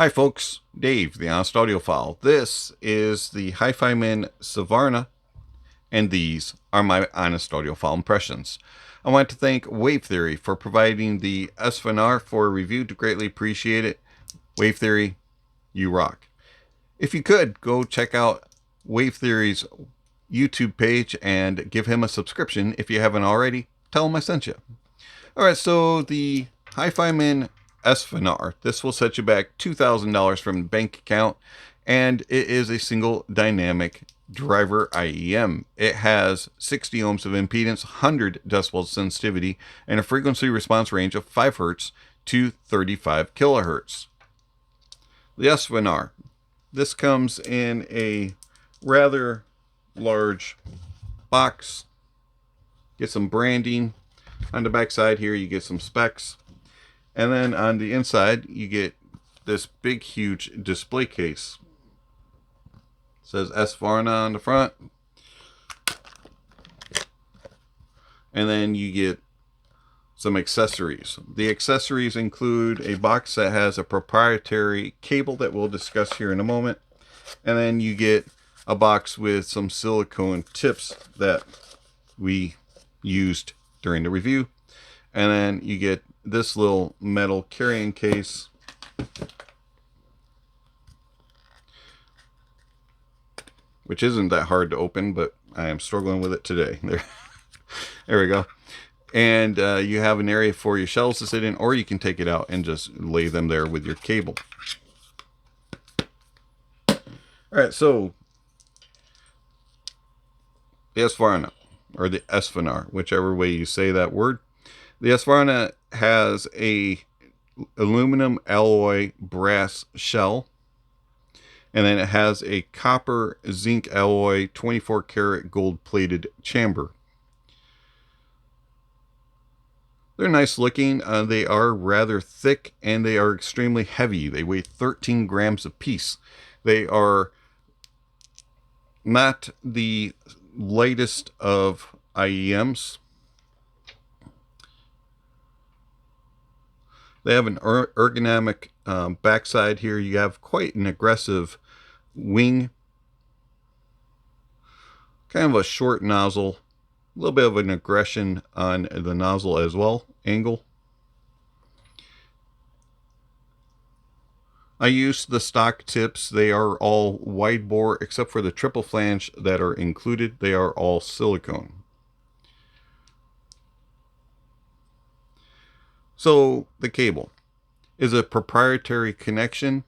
Hi folks, Dave, the Honest Audiophile. This is the Hifiman Svanar, and these are my Honest Audiophile impressions. I want to thank WaveTheory for providing the Svanar for a review. To greatly appreciate it. WaveTheory, you rock. If you could, go check out WaveTheory's YouTube page and give him a subscription if you haven't already. Tell him I sent you. Alright, so the Hifiman Svanar. This will set you back $2,000 from the bank account, and it is a single dynamic driver IEM. It has 60 ohms of impedance, 100 decibels sensitivity, and a frequency response range of 5 Hz to 35 kilohertz. The Svanar. This comes in a rather large box. Get some branding. On the back side here, you get some specs. And then on the inside, you get this big, huge display case. It says Svanar on the front. And then you get some accessories. The accessories include a box that has a proprietary cable that we'll discuss here in a moment. And then you get a box with some silicone tips that we used during the review. And then you get this little metal carrying case, which isn't that hard to open, but I am struggling with it today. There we go. And you have an area for your shells to sit in, or you can take it out and just lay them there with your cable. All right, so the Svanar, or the Svanar, whichever way you say that word. The Svanar has a aluminum alloy brass shell, and then it has a copper zinc alloy 24 karat gold plated chamber. They're nice looking. They are rather thick, and they are extremely heavy. They weigh 13 grams apiece. They are not the lightest of IEMs. They have an ergonomic backside here. You have quite an aggressive wing. Kind of a short nozzle. A little bit of an aggression on the nozzle as well. Angle. I used the stock tips. They are all wide bore except for the triple flange that are included. They are all silicone. So the cable is a proprietary connection,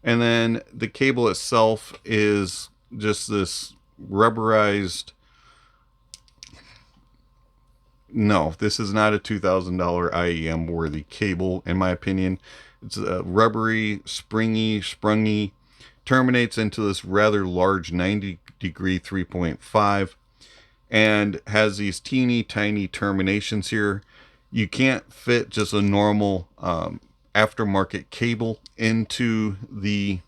and then the cable itself is just this rubberized. No, this is not a $2,000 IEM worthy cable, in my opinion. It's a rubbery, sprungy, terminates into this rather large 90-degree 3.5, and has these teeny tiny terminations here. You can't fit just a normal aftermarket cable into the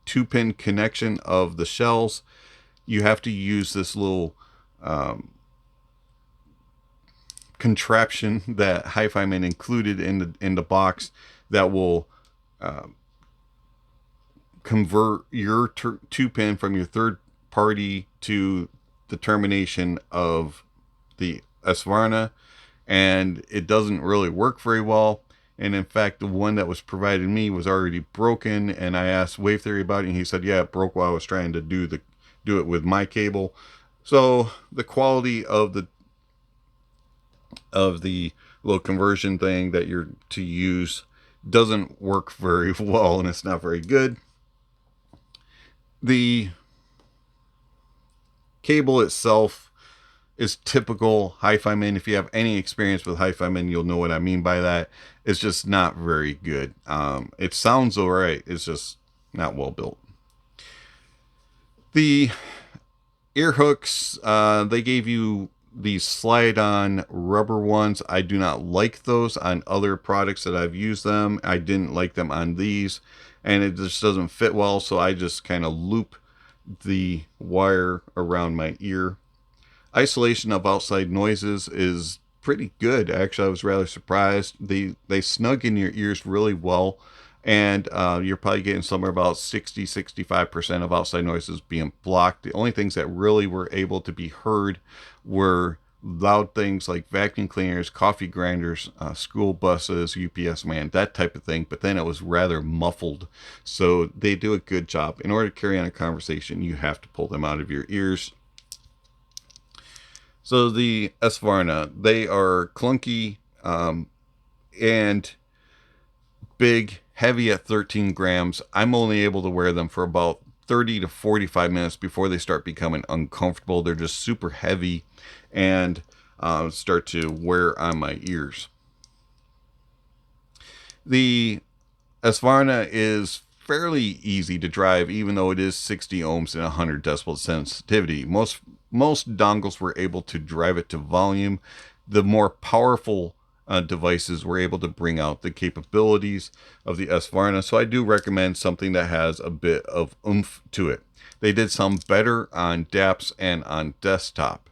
2-pin connection of the shells. You have to use this little contraption that Hifiman included in the box that will convert your 2-pin from your third party to the termination of the Svanar. And it doesn't really work very well. And in fact, the one that was provided me was already broken, and I asked WaveTheory about it, and he said, yeah, it broke while I was trying to do it with my cable. So the quality of the little conversion thing that you're to use doesn't work very well, and it's not very good. The cable itself is typical Hifiman. If you have any experience with Hifiman, you'll know what I mean by that. It's just not very good. It sounds all right. It's just not well built. The ear hooks, they gave you these slide-on rubber ones. I do not like those on other products that I've used them. I didn't like them on these, and it just doesn't fit well, so I just kind of loop the wire around my ear. Isolation of outside noises is pretty good. Actually, I was rather surprised. They snug in your ears really well. And you're probably getting somewhere about 60-65% of outside noises being blocked. The only things that really were able to be heard were loud things like vacuum cleaners, coffee grinders, school buses, UPS man, that type of thing. But then it was rather muffled. So they do a good job. In order to carry on a conversation, you have to pull them out of your ears. So the Svanar, they are clunky and big, heavy at 13 grams. I'm only able to wear them for about 30 to 45 minutes before they start becoming uncomfortable. They're just super heavy and start to wear on my ears. The Svanar is fairly easy to drive, even though it is 60 ohms and 100 decibel sensitivity. Most dongles were able to drive it to volume. The more powerful devices were able to bring out the capabilities of the Svanar. So I do recommend something that has a bit of oomph to it. They did sound better on DAPs and on desktop.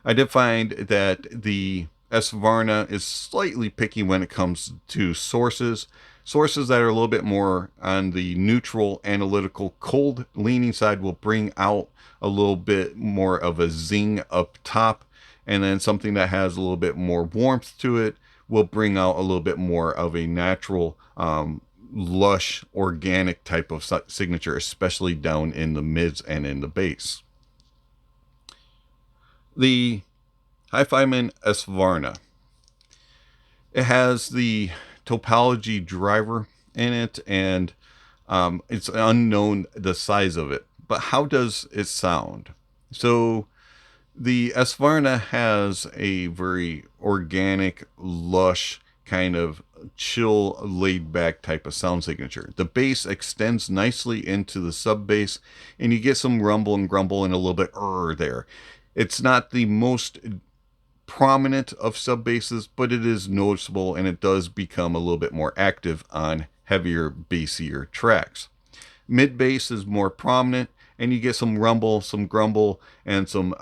I did find that the Svanar is slightly picky when it comes to sources. Sources that are a little bit more on the neutral, analytical, cold leaning side will bring out a little bit more of a zing up top. And then something that has a little bit more warmth to it will bring out a little bit more of a natural, lush, organic type of signature, especially down in the mids and in the bass. The Hifiman Svanar, it has the topology driver in it, and it's unknown the size of it. But how does it sound? So the Svanar has a very organic, lush, kind of chill, laid back type of sound signature. The bass extends nicely into the sub bass, and you get some rumble and grumble and a little bit there. It's not the most prominent of sub basses, but it is noticeable, and it does become a little bit more active on heavier, bassier tracks. Mid bass is more prominent, and you get some rumble, some grumble, and some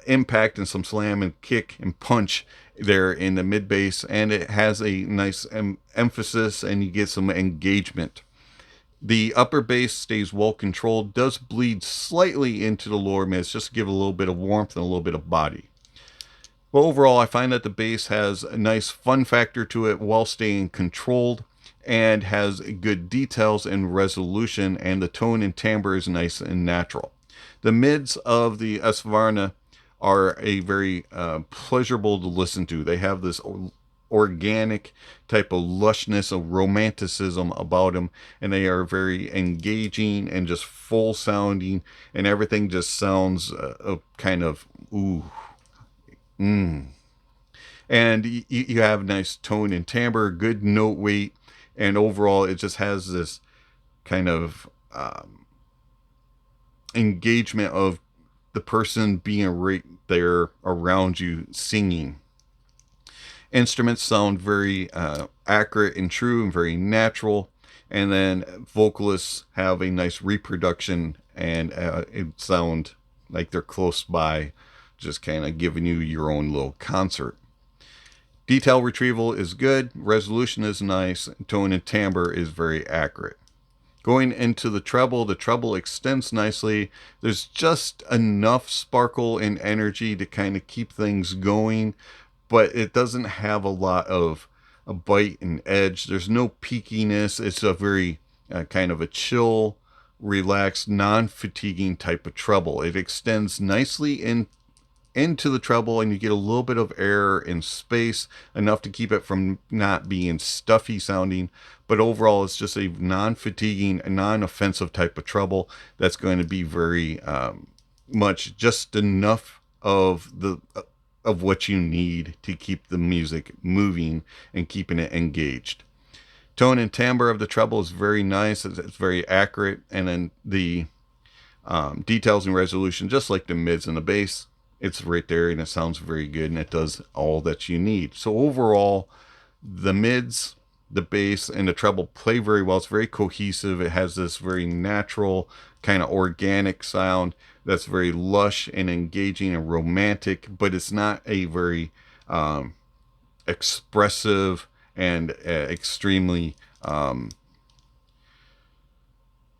impact, and some slam and kick and punch there in the mid bass, and it has a nice emphasis, and you get some engagement. The upper bass stays well controlled, does bleed slightly into the lower mids, just to give a little bit of warmth and a little bit of body. But overall, I find that the bass has a nice fun factor to it while staying controlled, and has good details and resolution, and the tone and timbre is nice and natural. The mids of the Svanar are a very pleasurable to listen to. They have this organic type of lushness, of romanticism about them, and they are very engaging and just full sounding, and everything just sounds kind of and you have nice tone and timbre, good note weight, and overall it just has this kind of engagement of the person being right there around you singing. Instruments sound very accurate and true and very natural, and then vocalists have a nice reproduction, and it sound like they're close by, just kind of giving you your own little concert. Detail retrieval is good, resolution is nice, tone and timbre is very accurate. Going into the treble extends nicely. There's just enough sparkle and energy to kind of keep things going, but it doesn't have a lot of a bite and edge. There's no peakiness. It's a very kind of a chill, relaxed, non-fatiguing type of treble. It extends nicely into the treble, and you get a little bit of air and space, enough to keep it from not being stuffy sounding. But overall, it's just a non-fatiguing, non-offensive type of treble that's going to be very much just enough of what you need to keep the music moving and keeping it engaged. Tone and timbre of the treble is very nice. It's very accurate, and then the details and resolution, just like the mids and the bass, it's right there, and it sounds very good, and it does all that you need. So overall, the mids, the bass, and the treble play very well. It's very cohesive. It has this very natural, kind of organic sound that's very lush and engaging and romantic, but it's not a very expressive and extremely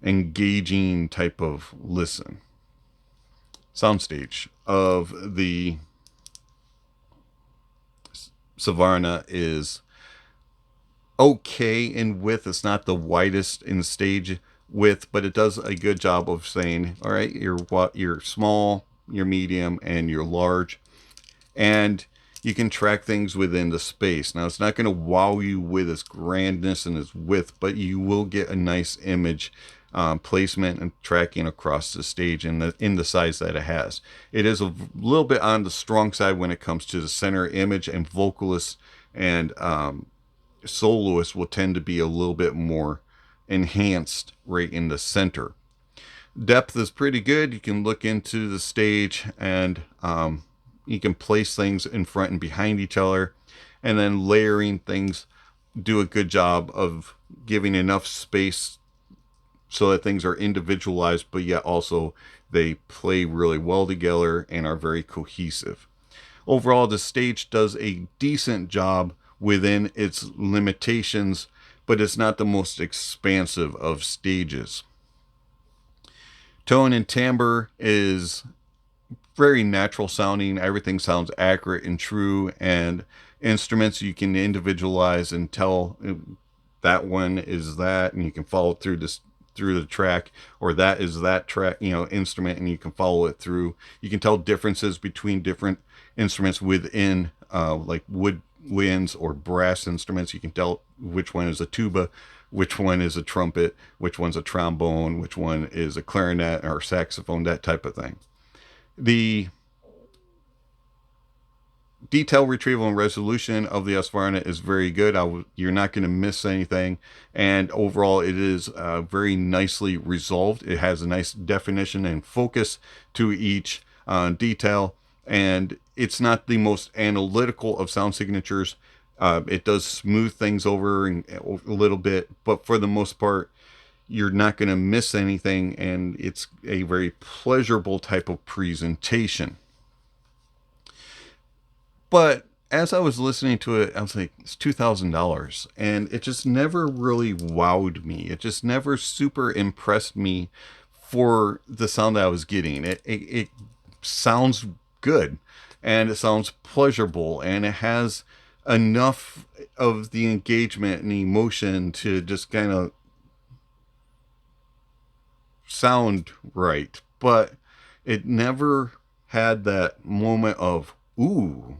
engaging type of listen. Soundstage of the Svanar is okay in width. It's not the widest in stage width, but it does a good job of saying, all right, you're small, you're medium, and you're large. And you can track things within the space. Now, it's not going to wow you with its grandness and its width, but you will get a nice image placement and tracking across the stage in the size that it has. It is a little bit on the strong side when it comes to the center image, and vocalists and soloists will tend to be a little bit more enhanced right in the center. Depth is pretty good. You can look into the stage and you can place things in front and behind each other, and then layering things do a good job of giving enough space so that things are individualized, but yet also they play really well together and are very cohesive. Overall, the stage does a decent job within its limitations, but it's not the most expansive of stages. Tone and timbre is very natural sounding. Everything sounds accurate and true, and instruments you can individualize and tell that one is that, and you can follow through the track, or that is that track, instrument, and you can follow it through. You can tell differences between different instruments within like woodwinds or brass instruments. You can tell which one is a tuba, which one is a trumpet, which one's a trombone, which one is a clarinet or saxophone, that type of thing. The detail retrieval and resolution of the Svanar is very good. You're not going to miss anything, and overall it is very nicely resolved. It has a nice definition and focus to each detail, and it's not the most analytical of sound signatures. It does smooth things over a little bit, but for the most part you're not going to miss anything, and it's a very pleasurable type of presentation. But as I was listening to it, I was like, it's $2,000, and it just never really wowed me. It just never super impressed me for the sound that I was getting. It sounds good, and it sounds pleasurable, and it has enough of the engagement and emotion to just kind of sound right, but it never had that moment of, ooh,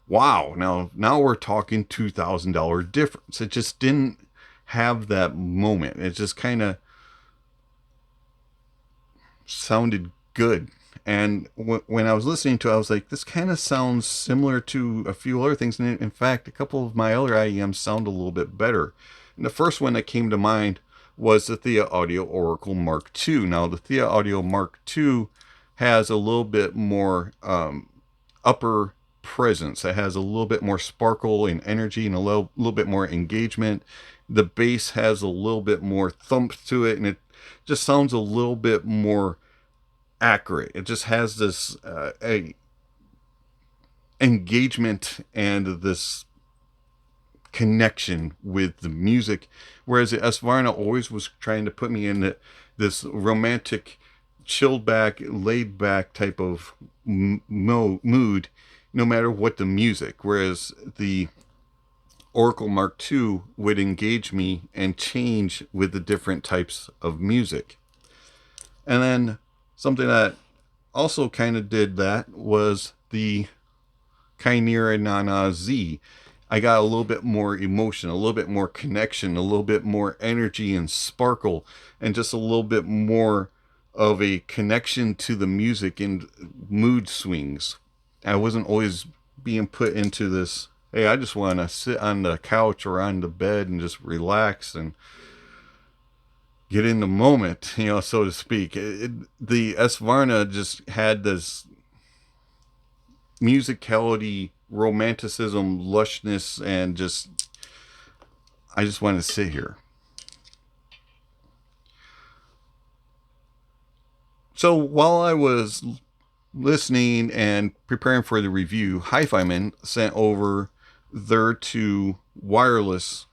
wow, now we're talking $2,000 difference. It just didn't have that moment. It just kind of sounded good. And when I was listening to it, I was like, this kind of sounds similar to a few other things. And in fact, a couple of my other IEMs sound a little bit better. And the first one that came to mind was the ThieAudio Oracle Mark II. Now, the ThieAudio Mark II has a little bit more upper presence. It has a little bit more sparkle and energy and a little bit more engagement. The bass has a little bit more thump to it, and it just sounds a little bit more accurate. It just has this engagement and this connection with the music, whereas the Svanar always was trying to put me in this romantic, chilled back, laid back type of mood, no matter what the music, whereas the Oracle Mark II would engage me and change with the different types of music. And then something that also kind of did that was the Kinera Nanna Z. I got a little bit more emotion, a little bit more connection, a little bit more energy and sparkle, and just a little bit more of a connection to the music and mood swings. I wasn't always being put into this, hey, I just want to sit on the couch or on the bed and just relax and get in the moment, so to speak. The Svanar just had this musicality, romanticism, lushness, and I just want to sit here. So while I was listening and preparing for the review, Hifiman sent over their two wireless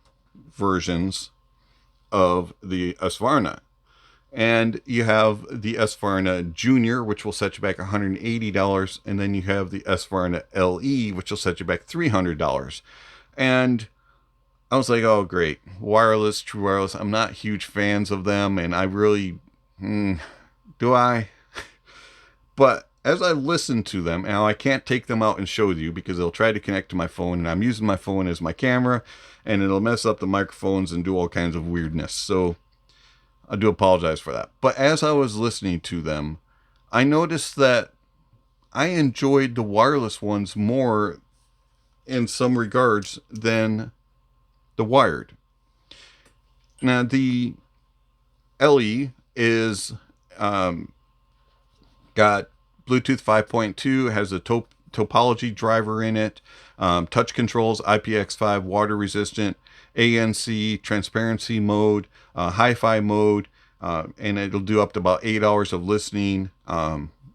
versions of the Svanar. And you have the Svanar Jr, which will set you back $180. And then you have the Svanar LE, which will set you back $300. And I was like, oh, great. Wireless, true wireless. I'm not huge fans of them. And I really, do I? But as I listen to them, now I can't take them out and show you because they'll try to connect to my phone. And I'm using my phone as my camera. And it'll mess up the microphones and do all kinds of weirdness. So I do apologize for that. But as I was listening to them, I noticed that I enjoyed the wireless ones more in some regards than the wired. Now, the LE is got Bluetooth 5.2, has a topology driver in it, touch controls, IPX5, water resistant, ANC, transparency mode, hi-fi mode, and it'll do up to about 8 hours of listening.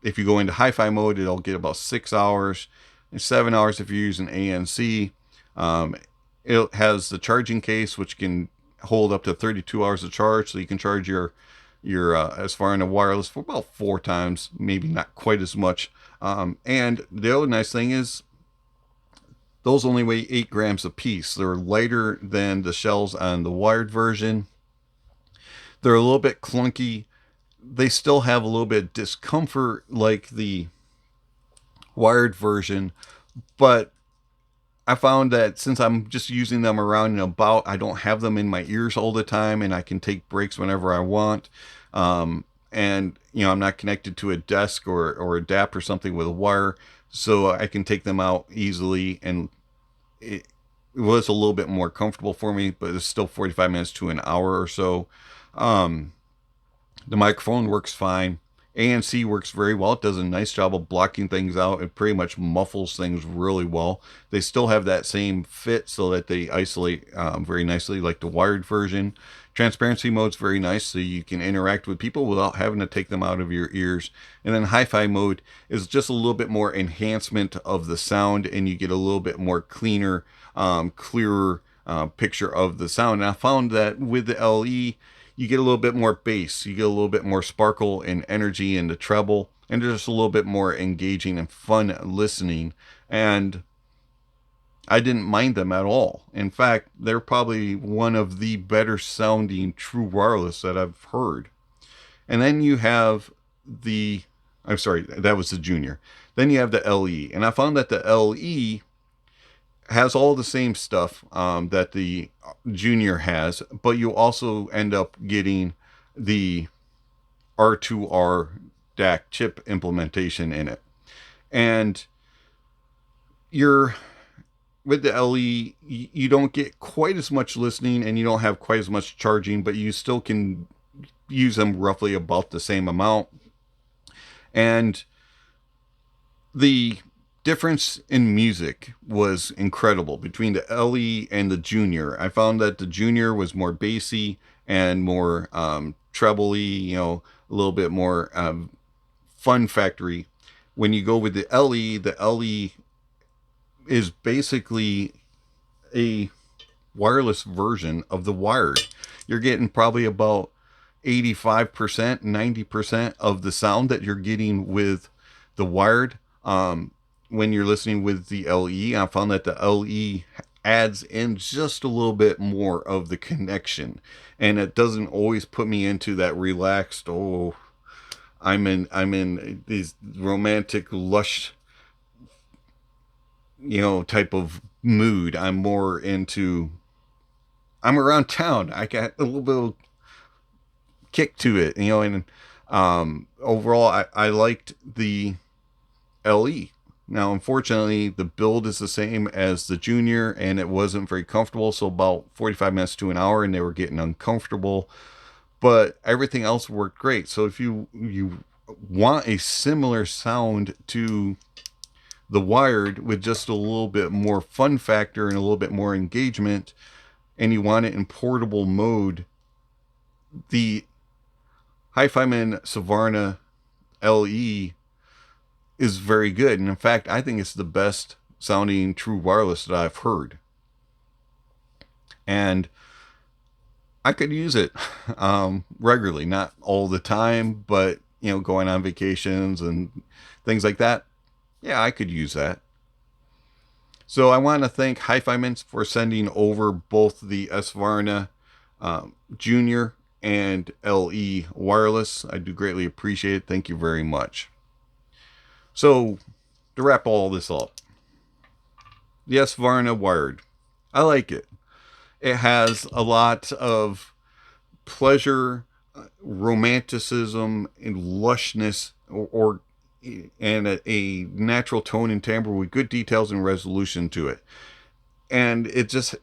If you go into hi-fi mode, it'll get about 6 hours, and 7 hours if you're using ANC. It has the charging case, which can hold up to 32 hours of charge, so you can charge your as far in the wireless for about 4 times, maybe not quite as much. And the other nice thing is those only weigh 8 grams a piece. They're lighter than the shells on the wired version. They're a little bit clunky. They still have a little bit of discomfort like the wired version, but I found that since I'm just using them around and about, I don't have them in my ears all the time, and I can take breaks whenever I want. And I'm not connected to a desk or adapt or something with a wire, so I can take them out easily. And it was a little bit more comfortable for me, but it's still 45 minutes to an hour or so. The microphone works fine. ANC works very well. It does a nice job of blocking things out. It pretty much muffles things really well. They still have that same fit so that they isolate very nicely like the wired version. Transparency mode's very nice, so you can interact with people without having to take them out of your ears. And then hi-fi mode is just a little bit more enhancement of the sound, and you get a little bit more cleaner, clearer picture of the sound. And I found that with the LE, you get a little bit more bass, you get a little bit more sparkle and energy in the treble, and there's just a little bit more engaging and fun listening. And I didn't mind them at all. In fact, they're probably one of the better sounding true wireless that I've heard. And then you have I'm sorry, that was the Junior. Then you have the LE. And I found that the LE has all the same stuff that the Junior has, but you also end up getting the R2R DAC chip implementation in it. And with the LE, you don't get quite as much listening and you don't have quite as much charging, but you still can use them roughly about the same amount. And the difference in music was incredible between the LE and the Junior. I found that the Junior was more bassy and more treble-y, a little bit more fun factory. When you go with the LE is basically a wireless version of the wired. You're getting probably about 85%, 90% of the sound that you're getting with the wired. When you're listening with the LE, I found that the LE adds in just a little bit more of the connection, and it doesn't always put me into that relaxed, I'm in these romantic, lush, type of mood. I'm more into, I'm around town. I got a little bit of kick to it, and overall, I liked the LE. Now, unfortunately, the build is the same as the Junior, and it wasn't very comfortable, so about 45 minutes to an hour, and they were getting uncomfortable. But everything else worked great. So if you want a similar sound to the wired with just a little bit more fun factor and a little bit more engagement, and you want it in portable mode, the Hifiman Svanar LE is very good. And in fact, I think it's the best sounding true wireless that I've heard. And I could use it regularly, not all the time, but going on vacations and things like that. Yeah, I could use that. So I want to thank Hifiman for sending over both the Svanar Jr. and LE Wireless. I do greatly appreciate it. Thank you very much. So to wrap all this up, the Svanar Wired. I like it. It has a lot of pleasure, romanticism, and lushness, and a natural tone and timbre with good details and resolution to it. And it just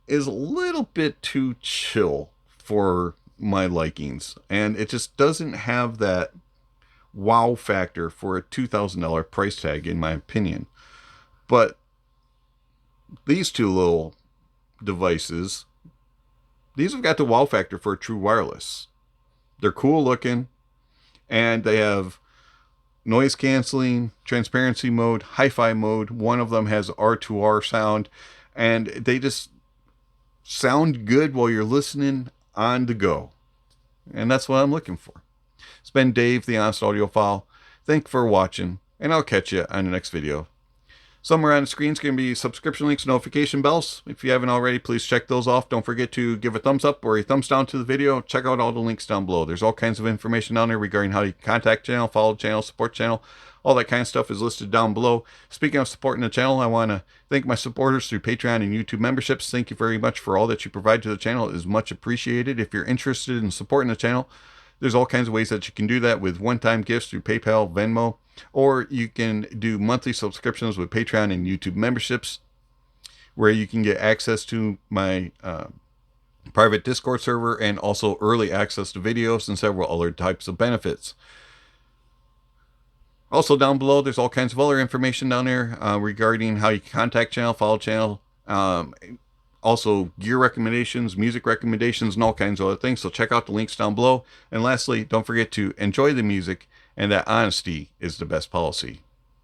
is a little bit too chill for my likings. And it just doesn't have that wow factor for a $2,000 price tag, in my opinion. But these two little devices, these have got the wow factor for a true wireless. They're cool looking, and they have noise canceling, transparency mode, hi-fi mode. One of them has R2R sound, and they just sound good while you're listening on the go. And that's what I'm looking for. It's been Dave, the Honest Audiophile. Thanks for watching, and I'll catch you on the next video. Somewhere on the screen is going to be subscription links, notification bells. If you haven't already, please check those off. Don't forget to give a thumbs up or a thumbs down to the video. Check out all the links down below. There's all kinds of information down there regarding how you contact channel, follow channel, support channel. All that kind of stuff is listed down below. Speaking of supporting the channel, I want to thank my supporters through Patreon and YouTube memberships. Thank you very much for all that you provide to the channel. It is much appreciated. If you're interested in supporting the channel, there's all kinds of ways that you can do that with one-time gifts through PayPal, Venmo, or you can do monthly subscriptions with Patreon and YouTube memberships, where you can get access to my private Discord server and also early access to videos and several other types of benefits. Also down below, there's all kinds of other information down there regarding how you contact channel, follow channel, also gear recommendations, music recommendations, and all kinds of other things. So check out the links down below. And lastly, don't forget to enjoy the music, and that honesty is the best policy.